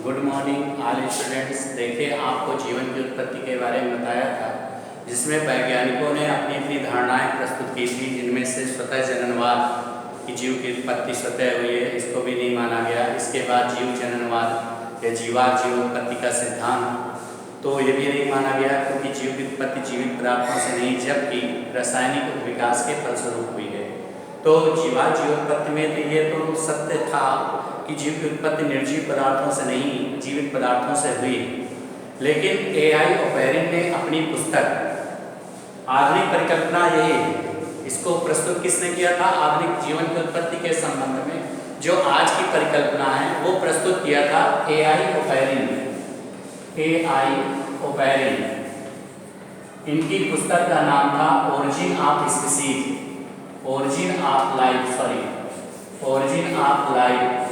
Good morning all students. देखिए, आपको जीवन की उत्पत्ति के बारे में बताया था, जिसमें वैज्ञानिकों ने अपनी अपनी धारणाएं प्रस्तुत की थी, जिनमें से स्वतः जननवाद कि जीव की उत्पत्ति स्वतः हुई है, इसको भी नहीं माना गया। इसके बाद जीव जननवाद या जीवात्म जीवोत्पत्ति का सिद्धांत, तो ये भी नहीं माना गया, क्योंकि जीव की उत्पत्ति जीवित पदार्थों से नहीं, जबकि रासायनिक विकास के फलस्वरूप हुई है। तो जीवात्म जीवोत्पत्ति में तो ये तो सत्य था कि जीव की उत्पत्ति निर्जीव पदार्थों से नहीं, जीवित पदार्थों से हुई। लेकिन ए.आई. ओपेरिन ने अपनी पुस्तक आधुनिक परिकल्पना, यही इसको प्रस्तुत किसने किया था? आधुनिक जीवन की उत्पत्ति के संबंध में जो आज की परिकल्पना है वो प्रस्तुत किया था ए.आई. ओपेरिन ने। ए.आई. ओपेरिन, इनकी पुस्तक का नाम था origin of species, origin of life.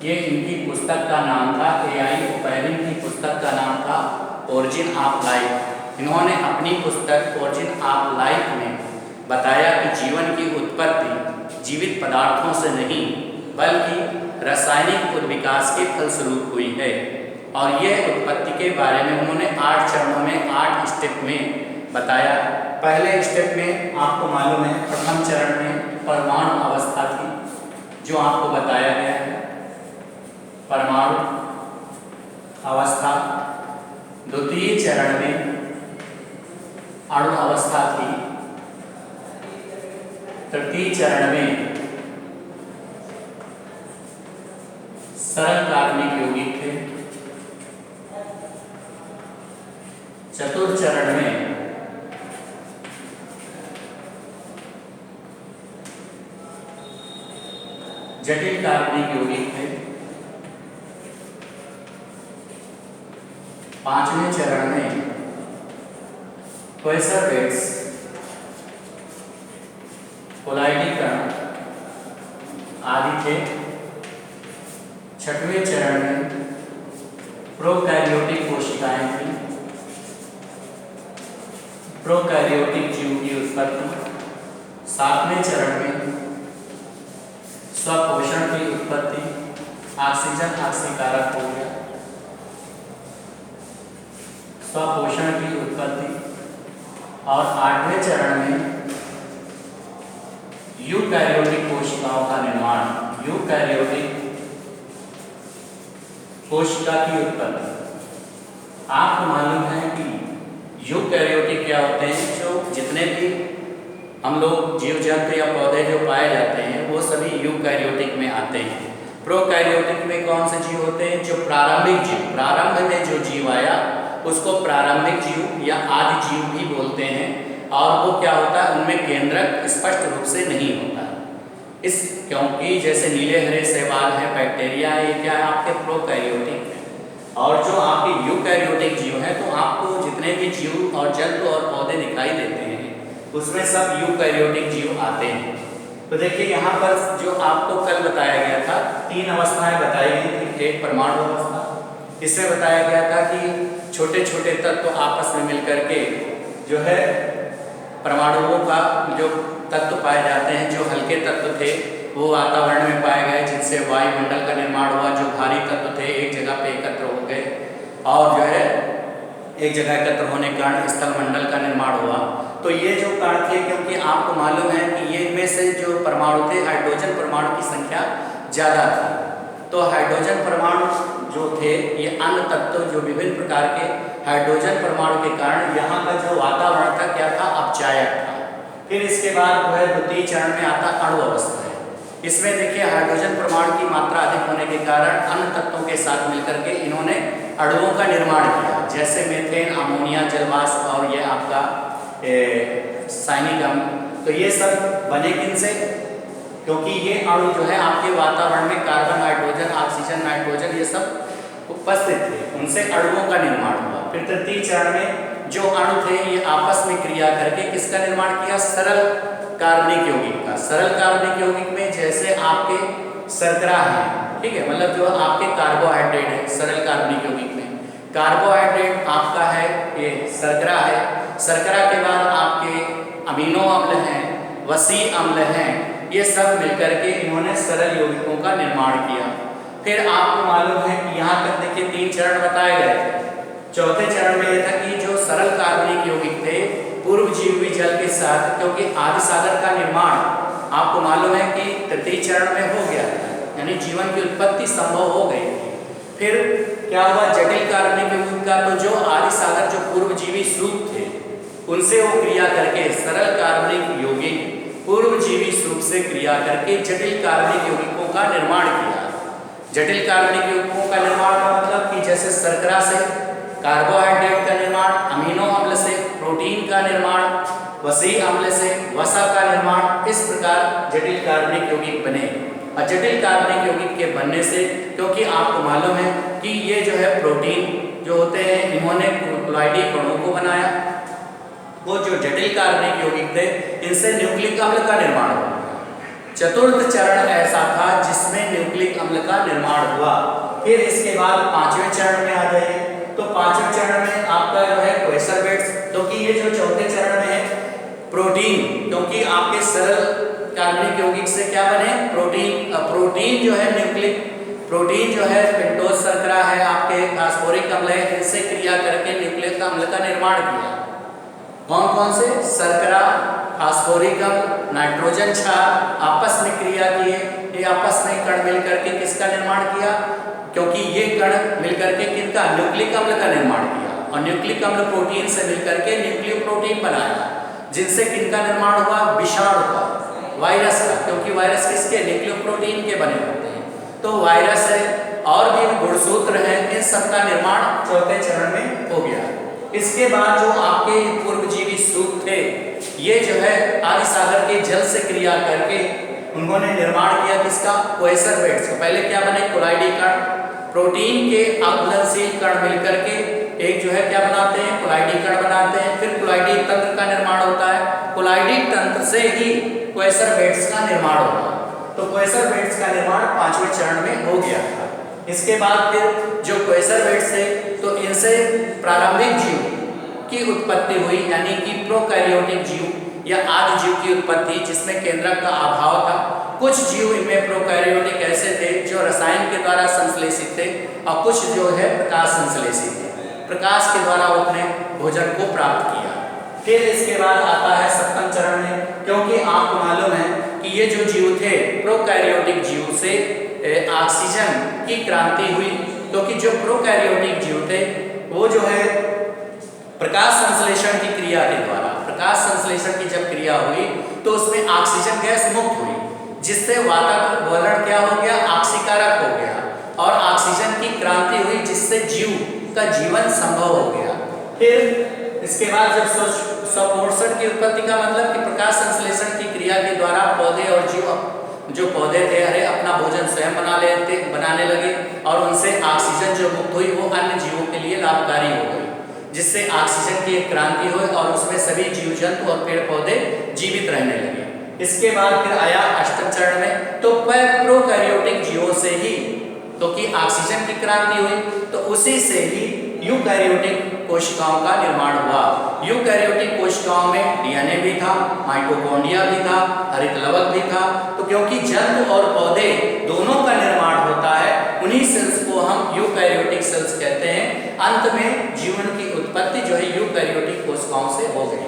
ये इनकी पुस्तक का नाम था, ए.आई. ओपेरिन की पुस्तक का नाम था ओरिजिन ऑफ लाइफ। इन्होंने अपनी पुस्तक ओरिजिन ऑफ लाइफ में बताया कि जीवन की उत्पत्ति जीवित पदार्थों से नहीं, बल्कि रासायनिक विकास के फलस्वरूप हुई है। और यह उत्पत्ति के बारे में उन्होंने 8 चरणों में, 8 स्टेप में बताया। पहले स्टेप में आपको मालूम है, प्रथम चरण में परमाणु अवस्था थी, जो आपको बताया गया है, परमाणु अवस्था। द्वितीय चरण में अणु अवस्था थी। तृतीय चरण में सरल कार्बनिक यौगिक थे। चतुर्थ चरण में जटिल कार्बनिक यौगिक थे। पांचवें चरण में क्वेसरवेट्स, कोलाइडी कण आदि थे। छठवें चरण में प्रोकैरियोटिक कोशिकाएं थी, प्रोकैरियोटिक जीव की उत्पत्ति। सातवें चरण में स्वपोषण की उत्पत्ति, ऑक्सीजन ऑक्सीकारक हो गया, स्वपोषण की उत्पत्ति। और आठवें चरण में यूकैरियोटिक कोशिकाओं का निर्माण, यूकैरियोटिक कोशिका की उत्पत्ति। आपको मालूम है कि यूकैरियोटिक क्या होते हैं? जो जितने भी हम लोग जीव जंतु या पौधे जो पाए जाते हैं, वो सभी यूकैरियोटिक में आते हैं। प्रोकैरियोटिक में कौन से जीव होते हैं? जो प्रारंभिक जीव, प्रारंभ में जो जीव आया उसको प्रारंभिक जीव या आदि जीव भी बोलते हैं। और वो क्या होता है, उनमें केंद्रक स्पष्ट रूप से नहीं होता इस, क्योंकि जैसे नीले हरे शैवाल है, बैक्टीरिया है, ये क्या है? आपके प्रोकैरियोटिक है। और जो आपके यूकैरियोटिक जीव है, तो आपको जितने भी जीव और जंतु और पौधे दिखाई देते हैं, उसमें सब यूकैरियोटिक जीव आते हैं। तो देखिए, यहाँ पर जो आपको कल बताया गया था, 3 अवस्थाएं बताई गई थी। एक परमाणु अवस्था, इसमें बताया गया था कि छोटे छोटे तत्व आपस में मिलकर के जो है परमाणुओं का जो तत्व पाए जाते हैं, जो हल्के तत्व थे वो वातावरण में पाए गए, जिनसे वायुमंडल का निर्माण हुआ। जो भारी तत्व थे एक जगह पे एकत्र हो गए, और जो है एक जगह एकत्र होने के कारण स्थलमंडल का निर्माण हुआ। तो ये जो कण थे, क्योंकि आपको मालूम है कि ये इनमें से जो परमाणु थे, हाइड्रोजन परमाणु की संख्या ज़्यादा थी। तो हाइड्रोजन परमाणु जो थे, ये अन्य तत्व जो विभिन्न प्रकार के हाइड्रोजन परमाणु के कारण यहाँ का जो वातावरण था क्या था? अपचायक था। फिर इसके बाद जो है द्वितीय चरण में आता अणु अवस्था है। इसमें देखिए, हाइड्रोजन परमाणु की मात्रा अधिक होने के कारण अन्य तत्वों के साथ मिलकर के इन्होंने अणुओं का निर्माण किया, जैसे मीथेन, अमोनिया, जलवाष्प और ये आपका साइनिक अम्ल। तो ये सब बने किनसे? क्योंकि ये अणु जो है आपके वातावरण में कार्बन, हाइड्रोजन, ऑक्सीजन, नाइट्रोजन ये सब उपस्थित थे, उनसे अणुओं का निर्माण हुआ। फिर तृतीय चरण में जो अणु थे, ये आपस में क्रिया करके किसका निर्माण किया? सरल कार्बनिक यौगिक का। सरल कार्बनिक यौगिक में जैसे आपके शर्करा है, ठीक है, मतलब जो आपके कार्बोहाइड्रेट है, सरल कार्बनिक यौगिक में कार्बोहाइड्रेट आपका है, ये शर्करा है। शर्करा के बाद आपके अमीनो अम्ल हैं, वसी अम्ल हैं, ये सब मिलकर के इन्होंने सरल यौगिकों का निर्माण किया। फिर आपको मालूम है कि यहाँ तक देखिए 3 चरण बताए गए थे। चौथे चरण में यह था कि जो सरल कार्बनिक यौगिक थे पूर्व जीवी जल के साथ, क्योंकि आदि सागर का निर्माण आपको मालूम है कि तृतीय चरण में हो गया था, यानी जीवन की उत्पत्ति संभव हो गई थी। फिर क्या हुआ, जटिल कार्बनिक यौगिक का तो जो आदि सागर जो पूर्व जीवी सूप थे उनसे वो क्रिया करके सरल कार्बनिक यौगिक पूर्व जीवी सूप से क्रिया करके जटिल कार्बनिक यौगिकों का निर्माण किया। जटिल कार्बनिक यौगिकों का निर्माण का मतलब कि जैसे शर्करा से कार्बोहाइड्रेट का निर्माण, अमीनो अम्ल से प्रोटीन का निर्माण, वसी अम्ल से वसा का निर्माण, इस प्रकार जटिल कार्बनिक यौगिक बने। और जटिल कार्बनिक यौगिक के बनने से, क्योंकि आपको मालूम है कि ये जो है प्रोटीन जो होते हैं इन्होंने क्लोराइडी कणों को बनाया, वो जो जटिल कार्बनिक यौगिक थे इनसे न्यूक्लिक अम्ल का निर्माण हुआ। चतुर्थ चरण ऐसा था जिसमें न्यूक्लिक अम्ल का निर्माण हुआ। फिर इसके बाद 5वें चरण में आ जाइए, तो 5वें चरण में आपका जो है कोएसरवेट्स, क्योंकि ये जो चौथे चरण में है प्रोटीन, क्योंकि आपके सरल कार्बनिक यौगिक से क्या बने, प्रोटीन। प्रोटीन जो है न्यूक्लिक प्रोटीन जो है पेंटोज शर्करा है, आपके फास्फोरिक अम्ल है, इनसे क्रिया करके न्यूक्लिक अम्ल का निर्माण किया। कौन कौन से, शर्करा, फास्फोरिक अम्ल, नाइट्रोजन क्षार आपस में क्रिया किए। ये आपस में कण मिलकर के किसका निर्माण किया, क्योंकि ये कण मिलकर के किनका, न्यूक्लिक अम्ल का निर्माण किया। और न्यूक्लिक अम्ल प्रोटीन से मिलकर के न्यूक्लियोप्रोटीन बनाया, जिनसे किनका निर्माण हुआ, विषाणु का, वायरस का, क्योंकि वायरस किसके, न्यूक्लियोप्रोटीन के बने होते हैं। तो वायरस है और भी गुणसूत्र हैं, इन सबका निर्माण चौथे चरण में हो गया। इसके बाद जो आपके पूर्वजीवी सूप थे, ये जो है आदि सागर के जल से क्रिया करके उन्होंने निर्माण किया किसका, कोएसरवेट्स का। पहले क्या बने, कोलाइडी कण, प्रोटीन के अघुलनशील कण मिलकर के एक जो है क्या बनाते हैं, कोलाइडी कण बनाते हैं। फिर कोलाइडी तंत्र का निर्माण होता है, कोलाइडी तंत्र से ही कोएसरवेट्स का निर्माण होगा। तो कोएसरवेट्स का निर्माण 5वें चरण में हो गया था। इसके बाद फिर जो कोएसरवेट्स थे तो इनसे प्रारंभिक जीव की उत्पत्ति हुई, यानी कि प्रोकैरियोटिक जीव या आदि जीव की उत्पत्ति, जिसमें केंद्रक का अभाव था। कुछ जीव इनमें प्रोकैरियोटिक ऐसे थे जो रसायन के द्वारा संश्लेषित थे, और कुछ जो है प्रकाश संश्लेषित थे, प्रकाश के द्वारा वो अपने भोजन को प्राप्त किया। फिर इसके बाद आता है 7वें चरण में, क्योंकि आपको मालूम है कि ये जो जीव थे प्रोकैरियोटिक जीव से ऑक्सीजन की क्रांति हुई, क्योंकि जो प्रोकैरियोटिक जीव थे वो जो है प्रकाश संश्लेषण की क्रिया के द्वारा, प्रकाश संश्लेषण की जब क्रिया हुई तो उसमें ऑक्सीजन गैस मुक्त हुई, जिससे वातावरण क्या हो गया, ऑक्सीकारक हो गया, और ऑक्सीजन की क्रांति हुई, जिससे जीव का जीवन संभव हो गया। फिर इसके बाद जब स्वपोषण की उत्पत्ति का मतलब कि प्रकाश संश्लेषण की क्रिया के द्वारा पौधे और जीव, जो पौधे थे अरे अपना भोजन स्वयं बनाने लगे, और उनसे ऑक्सीजन जो मुक्त हुई वो अन्य जीवों के लिए लाभकारी हो गई, जिससे ऑक्सीजन की एक क्रांति हुई और उसमें सभी जीव जंतु और पेड़ पौधे जीवित रहने लगे। इसके बाद फिर आया 8वें चरण में, तो प्रोकैरियोटिक जीवों से ही, क्योंकि ऑक्सीजन की क्रांति हुई तो उसी से ही यूकैरियोटिक कोशिकाओं का निर्माण हुआ। यूकैरियोटिक कोशिकाओं में डीएनए भी था, माइटोकॉन्ड्रिया भी था, हरित लवक भी था। तो क्योंकि जंतु और पौधे दोनों का निर्माण होता है, उन्हीं सेल्स को हम यूकैरियोटिक सेल्स कहते हैं। अंत में जीवन की उत्पत्ति जो है यूकैरियोटिक कोशिकाओं से हो गई।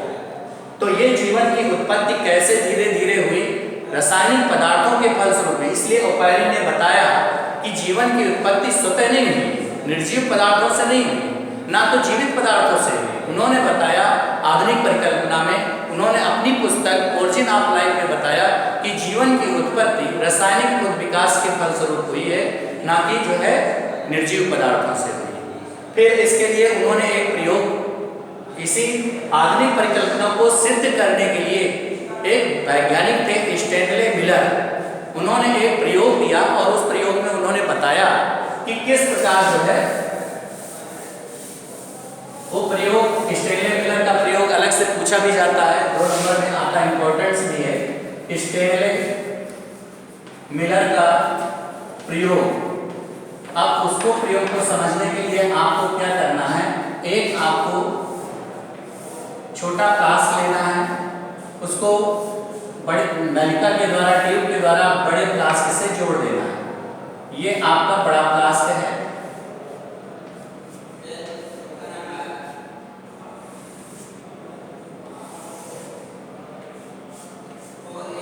तो ये जीवन की उत्पत्ति कैसे धीरे धीरे हुई, रासायनिक पदार्थों के फलस्वरूप। इसलिए ओपैरी ने बताया कि जीवन की उत्पत्ति स्वतः नहीं हुई, निर्जीव पदार्थों से नहीं हुई, ना तो जीवित पदार्थों से हुई। उन्होंने बताया आधुनिक परिकल्पना में, उन्होंने अपनी पुस्तक ओरिजिन ऑफ लाइफ में बताया कि जीवन की उत्पत्ति रासायनिक विकास के फलस्वरूप हुई है, ना कि जो है निर्जीव पदार्थों से हुई। फिर इसके लिए उन्होंने एक प्रयोग, इसी आधुनिक परिकल्पना को सिद्ध करने के लिए एक वैज्ञानिक थे स्टैनले मिलर, उन्होंने एक प्रयोग दिया और उस प्रयोग में उन्होंने बताया कि किस प्रकार जो है वो प्रयोग, स्टैनले मिलर का प्रयोग अलग से पूछा भी जाता है, 2 नंबर में आता, इंपॉर्टेंस भी है। स्टैनले मिलर का प्रयोग, आप उसको प्रयोग को समझने के लिए आपको क्या करना है, एक आपको छोटा फ्लास्क लेना है, उसको बड़े नलिका के द्वारा, ट्यूब के द्वारा बड़े फ्लास्क से जोड़ देना है। ये आपका बड़ा फ्लास्क है।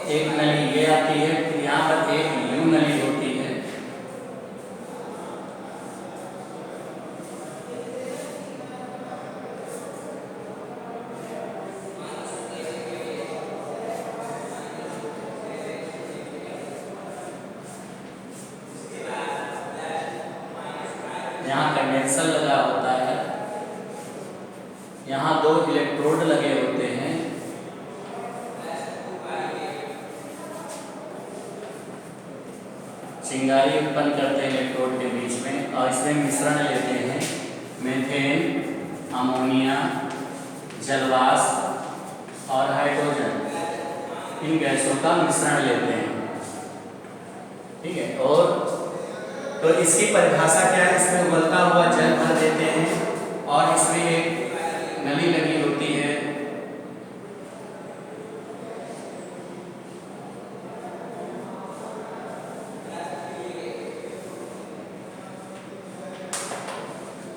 एक नली ये आती है, फिर यहाँ पर एक यू नली होती है। यहाँ कंडेंसर लगा होता है, यहाँ 2 इलेक्ट्रोड लगे होते हैं। चिंगारी उत्पन्न करते हैं इलेक्ट्रोड के बीच में, और इसमें मिश्रण लेते हैं मीथेन, अमोनिया, जलवाष्प और हाइड्रोजन। इन गैसों का मिश्रण लेते हैं, ठीक है। और तो इसकी परिभाषा क्या है, इसमें उबलता हुआ जल भर देते हैं और इसमें एक नली लगी होती है।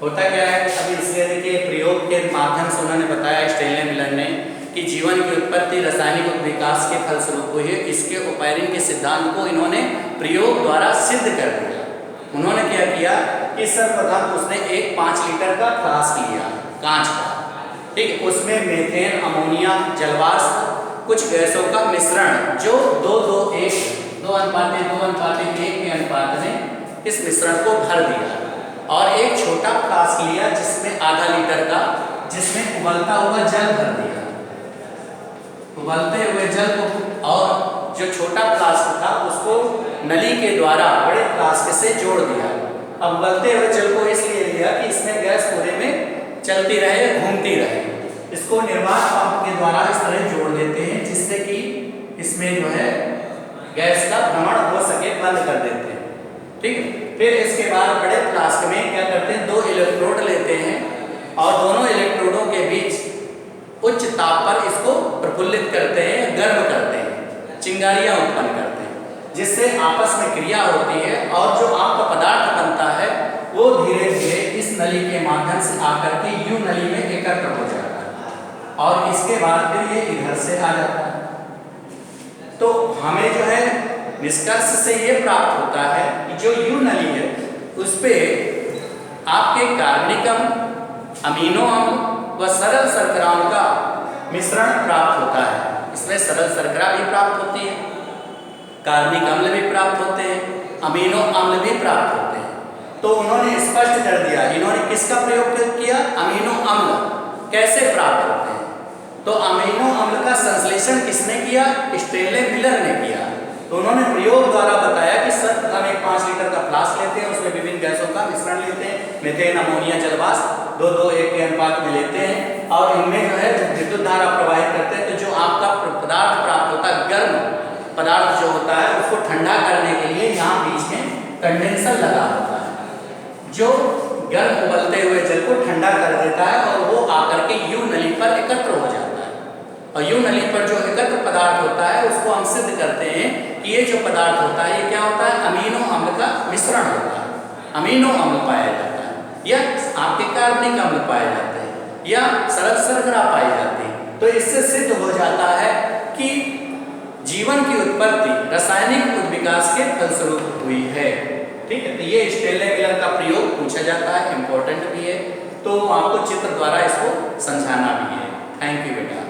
होता क्या है, अभी इसलिए देखिए प्रयोग के माध्यम से उन्होंने बताया स्टेनले मिलर ने कि जीवन की उत्पत्ति रासायनिक विकास के फलस्वरूप हुई है। इसके ओपैरिन के सिद्धांत को इन्होंने प्रयोग द्वारा सिद्ध कर दिया। उन्होंने क्या किया कि सर्वप्रथम उसने एक 5 लीटर का फ्लास्क लिया कांच का, ठीक, उसमें मीथेन, अमोनिया, जलवाष्प कुछ गैसों का मिश्रण जो 2:1 के अनुपात में इस मिश्रण को भर दिया, और एक छोटा फ्लास्क लिया जिसमें आधा लीटर का, जिसमें उबलता हुआ जल भर दिया। उबलते हुए जल को, और जो छोटा फ्लास्क था उसको नली के द्वारा बड़े फ्लास्क से जोड़ दिया। अब उबलते हुए जल को इसलिए लिया कि इसमें गैस पूरे में चलती रहे, घूमती रहे। इसको निर्वात पंप के द्वारा इस तरह जोड़ देते हैं जिससे कि इसमें जो है गैस का भ्रमण हो सके, बंद कर देते हैं, ठीक है। फिर इसके बाद बड़े फ्लास्क में क्या करते हैं, 2 इलेक्ट्रोड लेते हैं और दोनों इलेक्ट्रोडों के बीच उच्च ताप पर इसको प्रफुल्लित करते हैं, गर्म करते हैं, चिंगारियां उत्पन्न करते हैं, जिससे आपस में क्रिया होती है और जो आपका पदार्थ बनता है वो धीरे धीरे इस नली के माध्यम से आकर के यू नली में एकत्र हो जाता है और इसके बाद फिर ये इधर से आ जाता है। तो हमें जो है निष्कर्ष से ये प्राप्त होता है कि जो यू नली है उस पे आपके कार्बनिक अम्ल, अमीनो अम्ल व सरल शर्कराओं का मिश्रण प्राप्त होता है। इसमें सरल शर्करा भी प्राप्त होती है, कार्बनिक अम्ल भी प्राप्त होते हैं, अमीनो अम्ल भी प्राप्त होते हैं। तो उन्होंने स्पष्ट कर दिया, इन्होंने किसका प्रयोग किया, अमीनो अम्ल कैसे प्राप्त होते हैं। तो अमीनो अम्ल का संश्लेषण किसने किया, स्टेनले मिलर ने किया। तो उन्होंने प्रयोग द्वारा बताया कि सर्वप्रथम एक 5 लीटर का फ्लास्क लेते हैं, उसमें विभिन्न गैसों का मिश्रण लेते हैं, मीथेन, अमोनिया, जलवाष्प 2:1 के अनुपात में लेते हैं और इनमें जो है विद्युत धारा प्रवाहित करते हैं। तो जो आपका पदार्थ प्राप्त होता है, गर्म पदार्थ जो होता है उसको ठंडा करने के लिए यहाँ बीच में कंडेंसर लगा होता है जो गर्म उबलते हुए जल को ठंडा कर देता है और वो आकर के यू नली पर एकत्र हो जाता है। और यू नली पर जो एकत्र पदार्थ होता है उसको हम सिद्ध करते हैं कि ये जो पदार्थ होता है ये क्या होता है, अमीनो अम्ल का मिश्रण होता है। अमीनो अम्ल पाया जाता है या आपके कार्बनिक अम्ल पाए जाते हैं या सरल शर्करा पाई जाती है। तो इससे सिद्ध हो जाता है कि जीवन की उत्पत्ति रासायनिक विकास के फलस्वरूप हुई है, ठीक है। तो ये स्टेनले मिलर का प्रयोग पूछा जाता है, इंपॉर्टेंट भी है, तो आपको चित्र द्वारा इसको समझाना भी है। थैंक यू बेटा।